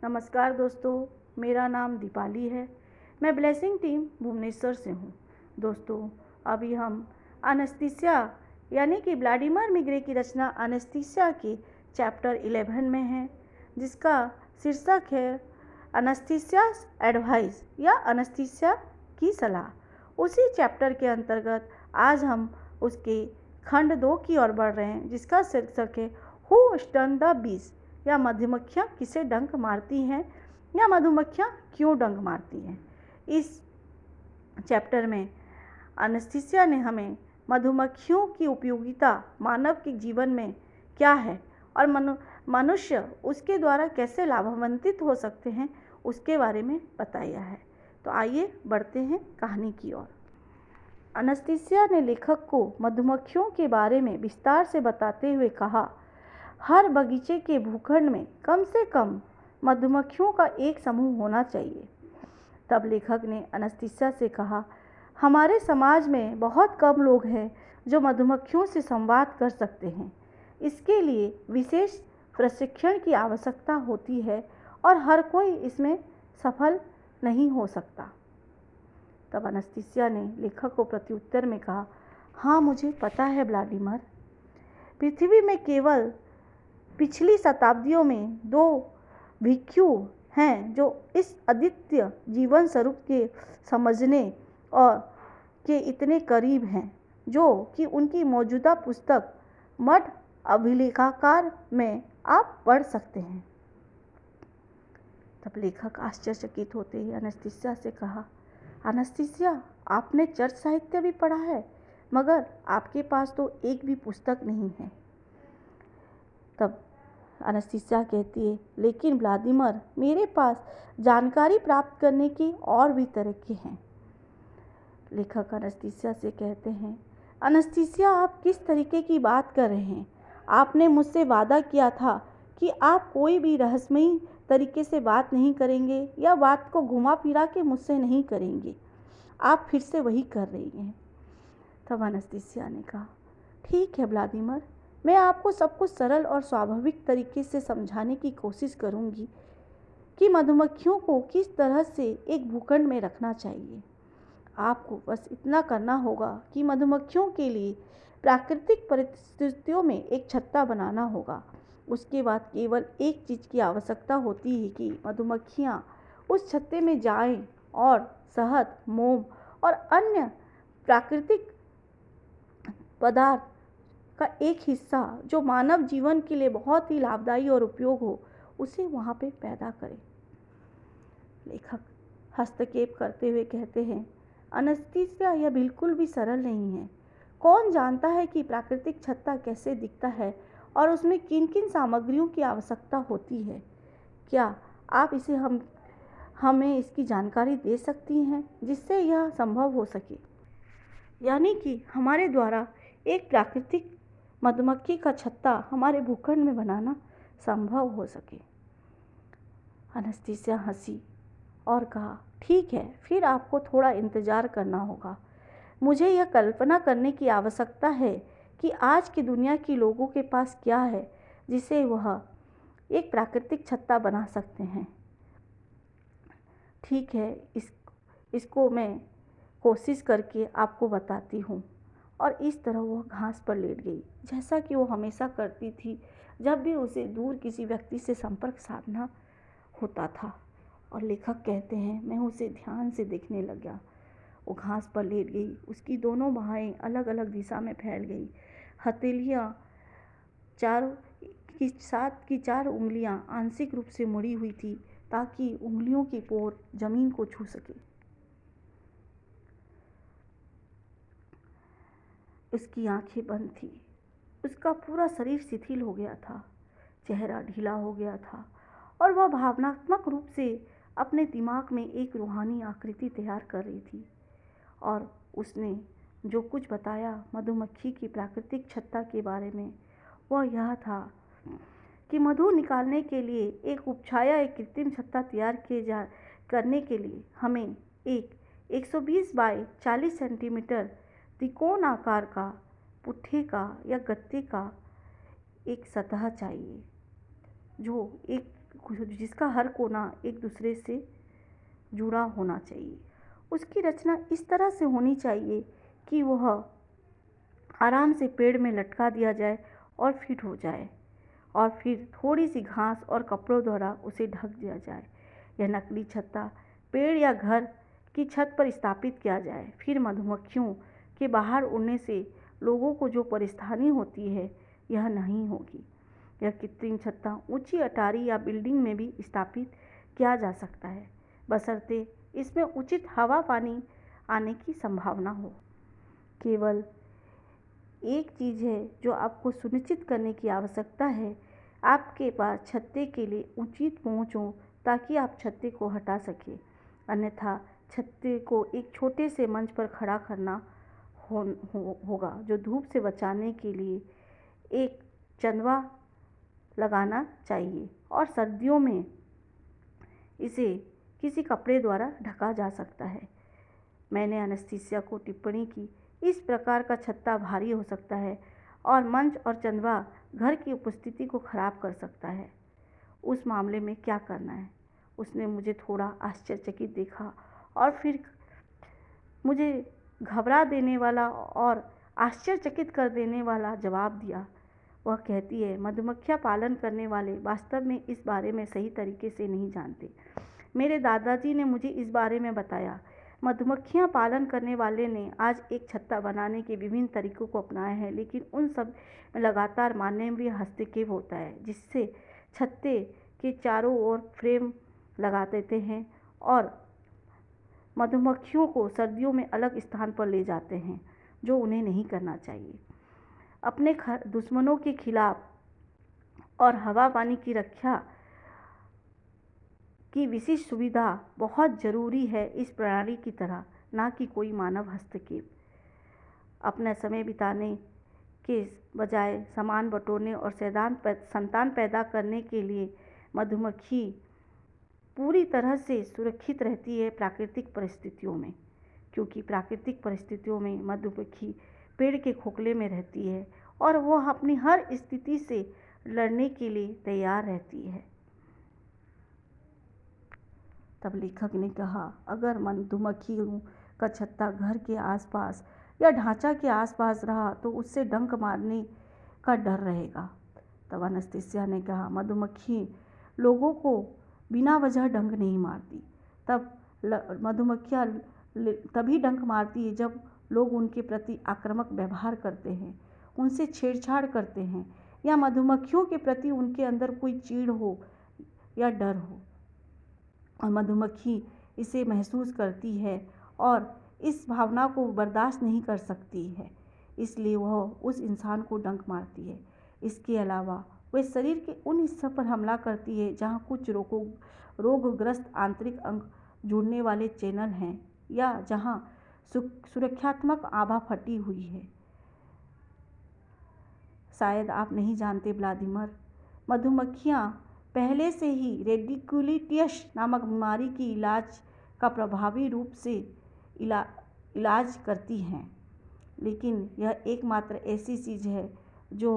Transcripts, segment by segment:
नमस्कार दोस्तों, मेरा नाम दीपाली है। मैं ब्लेसिंग टीम भुवनेश्वर से हूँ। दोस्तों, अभी हम अनस्तीसिया यानी कि व्लादिमीर मिग्रे की रचना अनस्तीसिया के चैप्टर 11 में हैं, जिसका शीर्षक है अनस्तीसियास एडवाइस या अनस्तीसिया की सलाह। उसी चैप्टर के अंतर्गत आज हम उसके खंड 2 की ओर बढ़ रहे हैं, जिसका शीर्षक है हु स्टन द बीज या मधुमक्खियाँ किसे डंक मारती हैं या मधुमक्खियाँ क्यों डंक मारती हैं। इस चैप्टर में अनस्तीसिया ने हमें मधुमक्खियों की उपयोगिता मानव के जीवन में क्या है और मनुष्य उसके द्वारा कैसे लाभान्वित हो सकते हैं उसके बारे में बताया है। तो आइए बढ़ते हैं कहानी की ओर। अनस्तीसिया ने लेखक को मधुमक्खियों के बारे में विस्तार से बताते हुए कहा, हर बगीचे के भूखंड में कम से कम मधुमक्खियों का एक समूह होना चाहिए। तब लेखक ने अनस्तीसिया से कहा, हमारे समाज में बहुत कम लोग हैं जो मधुमक्खियों से संवाद कर सकते हैं। इसके लिए विशेष प्रशिक्षण की आवश्यकता होती है और हर कोई इसमें सफल नहीं हो सकता। तब अनस्तीसिया ने लेखक को प्रत्युत्तर में कहा, हाँ मुझे पता है व्लादिमीर, पृथ्वी में केवल पिछली शताब्दियों में 2 भिक्षु हैं जो इस अद्वितीय जीवन स्वरूप के समझने और के इतने करीब हैं जो कि उनकी मौजूदा पुस्तक मठ अभिलेखाकार में आप पढ़ सकते हैं। तब लेखक आश्चर्यचकित होते ही अनस्तीसिया से कहा, अनस्तीसिया, आपने चर्च साहित्य भी पढ़ा है, मगर आपके पास तो एक भी पुस्तक नहीं है। तब अनस्तीसिया कहती है, लेकिन व्लादिमीर, मेरे पास जानकारी प्राप्त करने के और भी तरीके हैं। लेखक अनस्तीसिया से कहते हैं, अनस्तीसिया, आप किस तरीके की बात कर रहे हैं? आपने मुझसे वादा किया था कि आप कोई भी रहस्यमयी तरीके से बात नहीं करेंगे या बात को घुमा फिरा के मुझसे नहीं करेंगे। आप फिर से वही कर रही हैं। तब अनस्तीसिया ने कहा, ठीक है व्लादिमीर, मैं आपको सब कुछ सरल और स्वाभाविक तरीके से समझाने की कोशिश करूंगी कि मधुमक्खियों को किस तरह से एक भूखंड में रखना चाहिए। आपको बस इतना करना होगा कि मधुमक्खियों के लिए प्राकृतिक परिस्थितियों में एक छत्ता बनाना होगा। उसके बाद केवल एक चीज़ की आवश्यकता होती है कि मधुमक्खियाँ उस छत्ते में जाएं और शहद, मोम और अन्य प्राकृतिक पदार्थ का एक हिस्सा जो मानव जीवन के लिए बहुत ही लाभदायी और उपयोग हो, उसे वहाँ पे पैदा करें। लेखक हस्तक्षेप करते हुए कहते हैं, अनस्तीसिया, यह बिल्कुल भी सरल नहीं है। कौन जानता है कि प्राकृतिक छत्ता कैसे दिखता है और उसमें किन किन सामग्रियों की आवश्यकता होती है? क्या आप इसे हमें इसकी जानकारी दे सकती हैं जिससे यह संभव हो सके, यानी कि हमारे द्वारा एक प्राकृतिक मधुमक्खी का छत्ता हमारे भूखंड में बनाना संभव हो सके। अनस्तीसिया हंसी और कहा, ठीक है, फिर आपको थोड़ा इंतज़ार करना होगा। मुझे यह कल्पना करने की आवश्यकता है कि आज की दुनिया के लोगों के पास क्या है जिसे वह एक प्राकृतिक छत्ता बना सकते हैं। ठीक है, इसको मैं कोशिश करके आपको बताती हूँ। और इस तरह वह घास पर लेट गई, जैसा कि वो हमेशा करती थी जब भी उसे दूर किसी व्यक्ति से संपर्क साधना होता था। और लेखक कहते हैं, मैं उसे ध्यान से देखने लगा। वो घास पर लेट गई, उसकी दोनों बाहें अलग अलग दिशा में फैल गई। हथेलियाँ चारों की साथ की 4 उंगलियाँ आंशिक रूप से मुड़ी हुई थी ताकि उंगलियों की पोर जमीन को छू सके। उसकी आंखें बंद थी। उसका पूरा शरीर शिथिल हो गया था, चेहरा ढीला हो गया था और वह भावनात्मक रूप से अपने दिमाग में एक रूहानी आकृति तैयार कर रही थी। और उसने जो कुछ बताया मधुमक्खी की प्राकृतिक छत्ता के बारे में, वह यह था कि मधु निकालने के लिए एक उपछाया एक कृत्रिम छत्ता तैयार करने के लिए हमें एक 120 बाय 40 सेंटीमीटर त्रिकोण आकार का पुट्ठे का या गत्ते का एक सतह चाहिए जो एक जिसका हर कोना एक दूसरे से जुड़ा होना चाहिए। उसकी रचना इस तरह से होनी चाहिए कि वह आराम से पेड़ में लटका दिया जाए और फिट हो जाए, और फिर थोड़ी सी घास और कपड़ों द्वारा उसे ढक दिया जाए। यह नकली छत्ता पेड़ या घर की छत पर स्थापित किया जाए। फिर मधुमक्खियों के बाहर उड़ने से लोगों को जो परेशानी होती है, यह नहीं होगी। यह कृत्रिम छत्ता ऊंची अटारी या बिल्डिंग में भी स्थापित किया जा सकता है, बशर्ते इसमें उचित हवा पानी आने की संभावना हो। केवल एक चीज़ है जो आपको सुनिश्चित करने की आवश्यकता है, आपके पास छत्ते के लिए उचित पहुंच हो ताकि आप छत्ते को हटा सकें। अन्यथा छत्ते को एक छोटे से मंच पर खड़ा करना होगा जो धूप से बचाने के लिए एक चंदवा लगाना चाहिए, और सर्दियों में इसे किसी कपड़े द्वारा ढका जा सकता है। मैंने एनेस्थीसिया को टिप्पणी की, इस प्रकार का छत्ता भारी हो सकता है और मंच और चंदवा घर की उपस्थिति को खराब कर सकता है। उस मामले में क्या करना है? उसने मुझे थोड़ा आश्चर्यचकित देखा और फिर मुझे घबरा देने वाला और आश्चर्यचकित कर देने वाला जवाब दिया। वह कहती है, मधुमक्खियाँ पालन करने वाले वास्तव में इस बारे में सही तरीके से नहीं जानते। मेरे दादाजी ने मुझे इस बारे में बताया। मधुमक्खियाँ पालन करने वाले ने आज एक छत्ता बनाने के विभिन्न तरीकों को अपनाया है, लेकिन उन सब में लगातार मानवीय हस्तक्षेप होता है, जिससे छत्ते के चारों ओर फ्रेम लगा देते हैं और मधुमक्खियों को सर्दियों में अलग स्थान पर ले जाते हैं, जो उन्हें नहीं करना चाहिए। अपने दुश्मनों के खिलाफ और हवा पानी की रक्षा की विशिष्ट सुविधा बहुत ज़रूरी है इस प्रणाली की तरह, ना कि कोई मानव हस्तक्षेप। अपना समय बिताने के बजाय सामान बटोरने और संतान पैदा करने के लिए मधुमक्खी पूरी तरह से सुरक्षित रहती है प्राकृतिक परिस्थितियों में, क्योंकि प्राकृतिक परिस्थितियों में मधुमक्खी पेड़ के खोखले में रहती है और वह अपनी हर स्थिति से लड़ने के लिए तैयार रहती है। तब लेखक ने कहा, अगर मधुमक्खियों का छत्ता घर के आसपास या ढांचा के आसपास रहा तो उससे डंक मारने का डर रहेगा। तब एनेस्थीसिया ने कहा, मधुमक्खी लोगों को बिना वजह डंक नहीं मारती। तब मधुमक्खियाँ तभी डंक मारती है जब लोग उनके प्रति आक्रामक व्यवहार करते हैं, उनसे छेड़छाड़ करते हैं, या मधुमक्खियों के प्रति उनके अंदर कोई चीड़ हो या डर हो, और मधुमक्खी इसे महसूस करती है और इस भावना को बर्दाश्त नहीं कर सकती है, इसलिए वह उस इंसान को डंक मारती है। इसके अलावा वह शरीर के उन हिस्सों पर हमला करती है जहाँ कुछ रोगग्रस्त आंतरिक अंग जुड़ने वाले चैनल हैं या जहाँ सुरक्षात्मक आभा फटी हुई है। शायद आप नहीं जानते व्लादिमीर, मधुमक्खियाँ पहले से ही रेडिकुलिटियस नामक बीमारी की इलाज का प्रभावी रूप से इलाज करती हैं, लेकिन यह एकमात्र ऐसी चीज़ है जो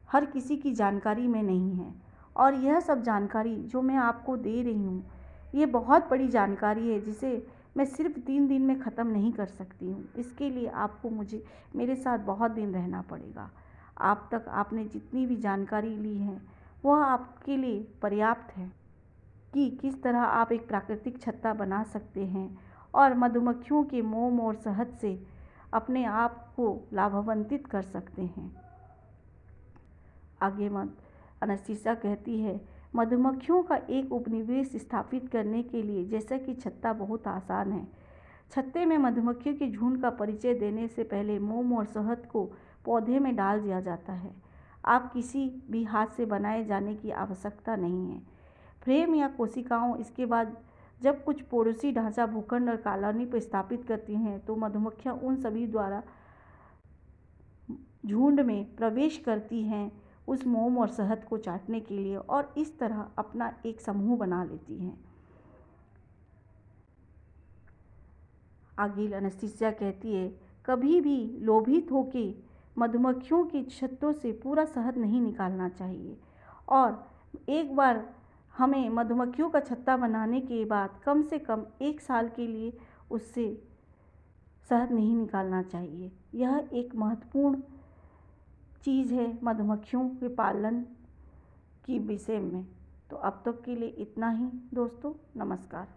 हर किसी की जानकारी में नहीं है। और यह सब जानकारी जो मैं आपको दे रही हूँ, ये बहुत बड़ी जानकारी है जिसे मैं सिर्फ 3 दिन में ख़त्म नहीं कर सकती हूँ। इसके लिए आपको मेरे साथ बहुत दिन रहना पड़ेगा। आप तक आपने जितनी भी जानकारी ली है वह आपके लिए पर्याप्त है कि किस तरह आप एक प्राकृतिक छत्ता बना सकते हैं और मधुमक्खियों के मोम और शहद से अपने आप को लाभान्वित कर सकते हैं। आगे एनेस्थीसिया कहती है, मधुमक्खियों का एक उपनिवेश स्थापित करने के लिए जैसा कि छत्ता बहुत आसान है। छत्ते में मधुमक्खियों के झुंड का परिचय देने से पहले मोम और शहद को पौधे में डाल दिया जाता है। आप किसी भी हाथ से बनाए जाने की आवश्यकता नहीं है। फ्रेम या कोशिकाओं इसके बाद जब कुछ पड़ोसी ढांचा भूखंड और कॉलोनी पर स्थापित करती हैं तो मधुमक्खियां उन सभी द्वारा झुंड में प्रवेश करती हैं उस मोम और शहद को चाटने के लिए और इस तरह अपना एक समूह बना लेती हैं। आगे एनेस्थीसिया कहती है, कभी भी लोभित होकर मधुमक्खियों की छत्तों से पूरा शहद नहीं निकालना चाहिए और एक बार हमें मधुमक्खियों का छत्ता बनाने के बाद कम से कम 1 साल के लिए उससे शहद नहीं निकालना चाहिए। यह एक महत्वपूर्ण चीज़ है मधुमक्खियों के पालन की विषय में। तो अब तक के लिए इतना ही दोस्तों, नमस्कार।